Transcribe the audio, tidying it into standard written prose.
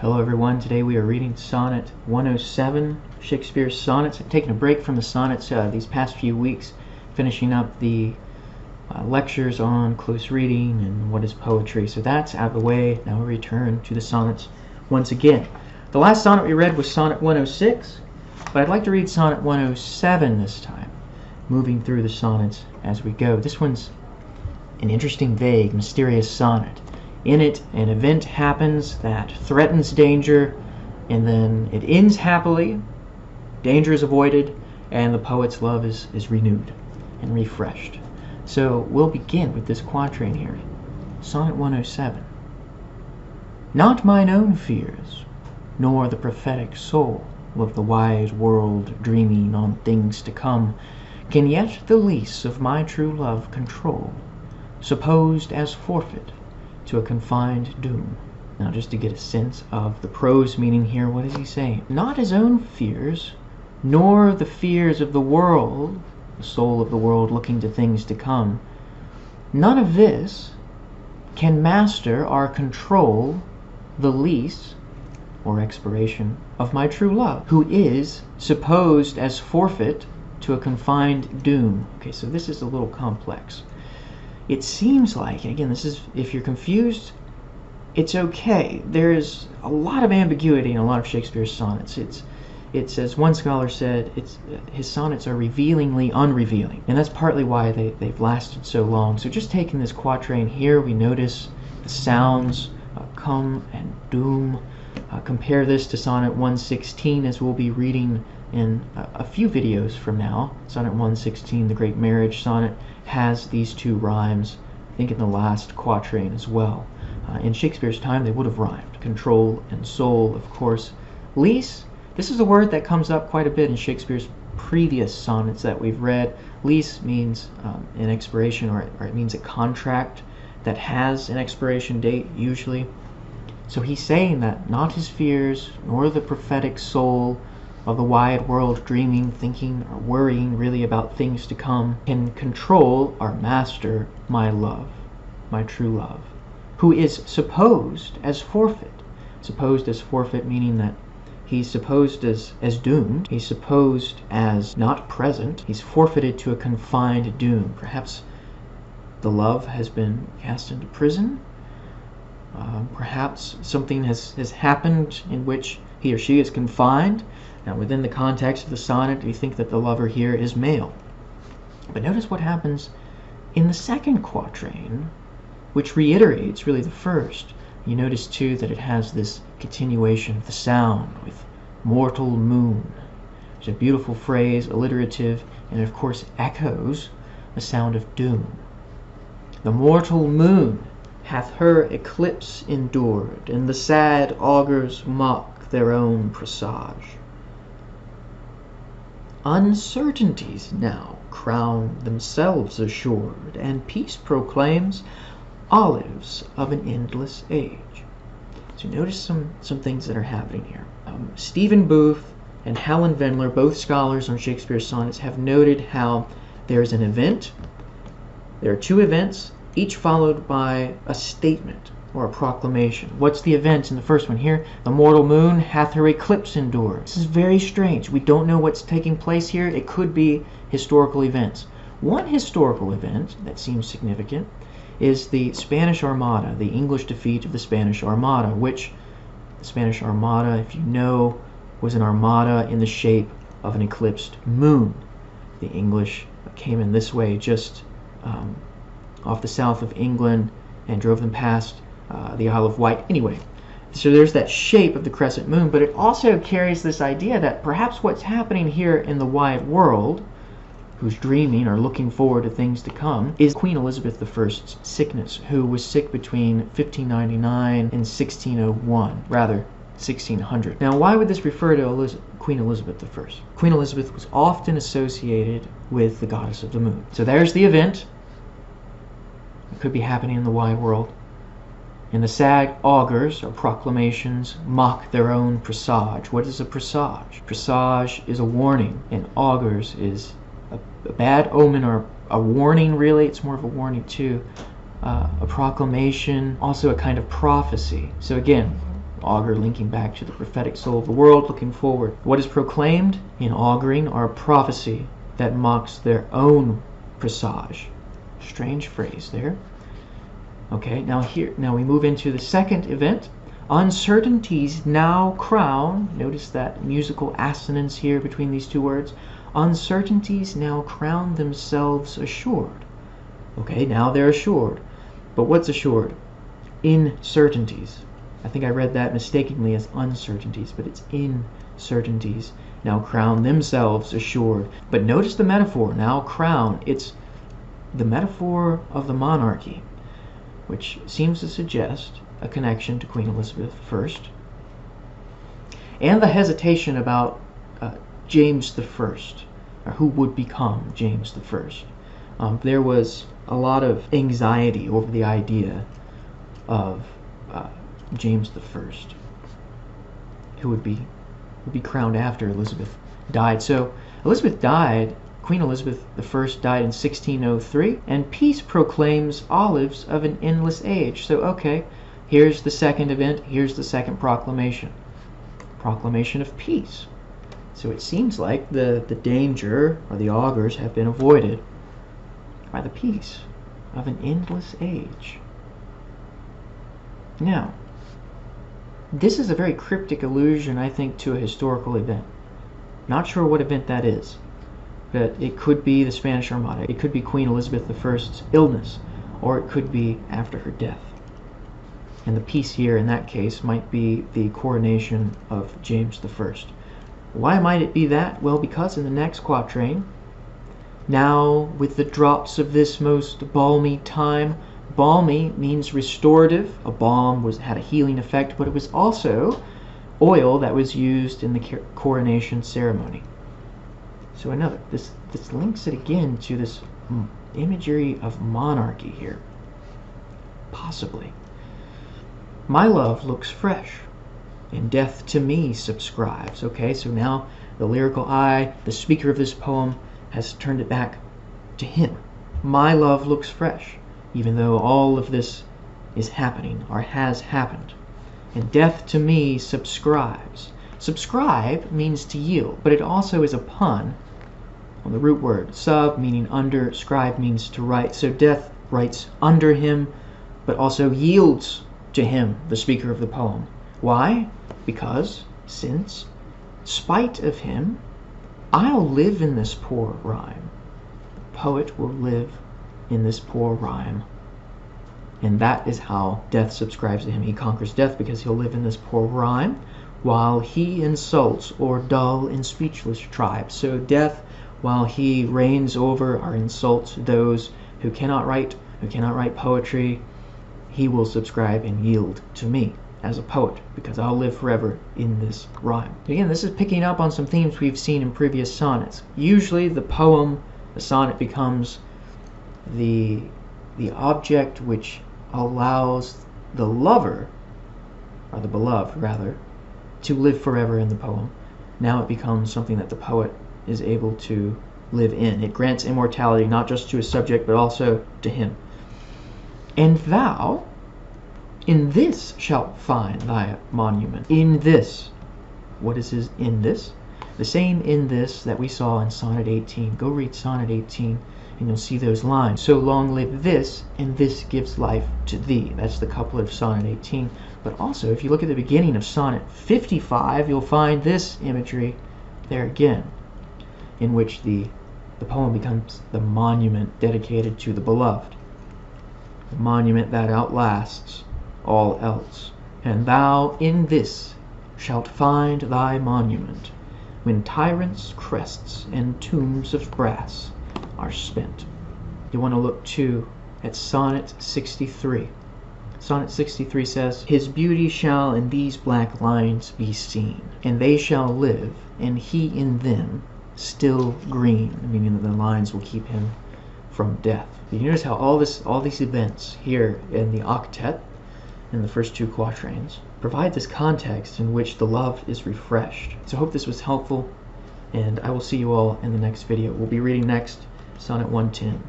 Hello everyone, today we are reading Sonnet 107, Shakespeare Sonnets. I've taken a break from the sonnets these past few weeks, finishing up the lectures on close reading and what is poetry. So that's out of the way. Now we return to the sonnets once again. The last sonnet we read was Sonnet 106, but I'd like to read Sonnet 107 this time, moving through the sonnets as we go. This one's an interesting, vague, mysterious sonnet. In it, an event happens that threatens danger, and then it ends happily, danger is avoided, and the poet's love is renewed and refreshed. So we'll begin with this quatrain here, Sonnet 107. Not mine own fears, nor the prophetic soul of the wide world dreaming on things to come, can yet the lease of my true love control, supposed as forfeit to a confined doom. Now just to get a sense of the prose meaning here, what is he saying? Not his own fears, nor the fears of the world, the soul of the world looking to things to come. None of this can master or control the lease or expiration of my true love, who is supposed as forfeit to a confined doom. Okay, so this is a little complex. It seems like, and again, this is, if you're confused, it's okay. There's a lot of ambiguity in a lot of Shakespeare's sonnets. It's as one scholar said, his sonnets are revealingly unrevealing, and that's partly why they've lasted so long. So just taking this quatrain here, we notice the sounds come and doom. Compare this to Sonnet 116, as we'll be reading in a few videos from now. Sonnet 116, the Great Marriage Sonnet, has these two rhymes, I think in the last quatrain as well. In Shakespeare's time, they would have rhymed. Control and soul, of course. Lease, this is a word that comes up quite a bit in Shakespeare's previous sonnets that we've read. Lease means an expiration, or it means a contract that has an expiration date, usually. So he's saying that not his fears, nor the prophetic soul of the wide world dreaming, thinking, or worrying really about things to come can control or master my love, my true love, who is supposed as forfeit. Supposed as forfeit meaning that he's supposed as doomed, he's supposed as not present, he's forfeited to a confined doom. Perhaps the love has been cast into prison. Perhaps something has happened in which he or she is confined. Now, within the context of the sonnet, we think that the lover here is male. But notice what happens in the second quatrain, which reiterates really the first. You notice, too, that it has this continuation of the sound with mortal moon. It's a beautiful phrase, alliterative, and of course echoes the sound of doom. The mortal moon hath her eclipse endured, and the sad augurs mock their own presage. Uncertainties now crown themselves assured, and peace proclaims olives of an endless age. So notice some things that are happening here. Stephen Booth and Helen Vendler, both scholars on Shakespeare's sonnets, have noted how there's an event. There are two events, each followed by a statement or a proclamation. What's the event in the first one here? The mortal moon hath her eclipse endured. This is very strange. We don't know what's taking place here. It could be historical events. One historical event that seems significant is the Spanish Armada, the English defeat of the Spanish Armada, which the Spanish Armada, if you know, was an armada in the shape of an eclipsed moon. The English came in this way just off the south of England and drove them past the Isle of Wight. Anyway, so there's that shape of the crescent moon, but it also carries this idea that perhaps what's happening here in the wide world, who's dreaming or looking forward to things to come, is Queen Elizabeth I's sickness, who was sick between 1599 and 1601, rather 1600. Now, why would this refer to Queen Elizabeth I? Queen Elizabeth was often associated with the goddess of the moon. So there's the event. It could be happening in the wide world. And the sad augurs, or proclamations, mock their own presage. What is a presage? Presage is a warning, and augurs is a bad omen, or a warning, really. It's more of a warning too. A proclamation, also a kind of prophecy. So again, augur linking back to the prophetic soul of the world, looking forward. What is proclaimed in auguring are prophecy that mocks their own presage. Strange phrase there. Okay, now we move into the second event. Uncertainties now crown, notice that musical assonance here between these two words. Uncertainties now crown themselves assured. Okay, now they're assured. But what's assured? Incertainties. I think I read that mistakenly as uncertainties, but it's incertainties now crown themselves assured. But notice the metaphor, now crown. It's the metaphor of the monarchy, which seems to suggest a connection to Queen Elizabeth I, and the hesitation about James I, or who would become James I. There was a lot of anxiety over the idea of James I, who would be crowned after Elizabeth died. So Elizabeth died. Queen Elizabeth I died in 1603, and peace proclaims olives of an endless age. So okay, here's the second event, here's the second proclamation. Proclamation of peace. So it seems like the danger, or the augurs, have been avoided by the peace of an endless age. Now, this is a very cryptic allusion, I think, to a historical event. Not sure what event that is, but it could be the Spanish Armada, it could be Queen Elizabeth I's illness, or it could be after her death. And the peace here in that case might be the coronation of James I. Why might it be that? Well, because in the next quatrain, now with the drops of this most balmy time. Balmy means restorative. A balm had a healing effect, but it was also oil that was used in the coronation ceremony. So this links it again to this imagery of monarchy here. Possibly. My love looks fresh, and death to me subscribes. Okay, so now the lyrical eye, the speaker of this poem, has turned it back to him. My love looks fresh, even though all of this is happening, or has happened. And death to me subscribes. Subscribe means to yield, but it also is a pun on the root word. Sub meaning under, scribe means to write. So death writes under him, but also yields to him, the speaker of the poem. Why? Because, since, spite of him, I'll live in this poor rhyme. The poet will live in this poor rhyme. And that is how death subscribes to him. He conquers death because he'll live in this poor rhyme, while he insults or dull and speechless tribes. So death, while he reigns over or insults those who cannot write poetry, he will subscribe and yield to me as a poet, because I'll live forever in this rhyme. Again, this is picking up on some themes we've seen in previous sonnets. Usually the poem, the sonnet, becomes the object which allows the lover, or the beloved rather, to live forever in the poem. Now it becomes something that the poet is able to live in. It grants immortality not just to his subject, but also to him. And thou in this shalt find thy monument. In this. What is his in this? The same in this that we saw in Sonnet 18. Go read Sonnet 18 and you'll see those lines. So long live this, and this gives life to thee. That's the couplet of Sonnet 18. But also, if you look at the beginning of Sonnet 55, you'll find this imagery there again, in which the poem becomes the monument dedicated to the beloved. The monument that outlasts all else. And thou in this shalt find thy monument, when tyrants' crests and tombs of brass are spent. You want to look too at Sonnet 63. Sonnet 63 says, his beauty shall in these black lines be seen, and they shall live, and he in them still green, meaning that the lines will keep him from death. You notice how all these events here in the octet, in the first two quatrains, provide this context in which the love is refreshed. So I hope this was helpful, and I will see you all in the next video. We'll be reading next Sonnet 110.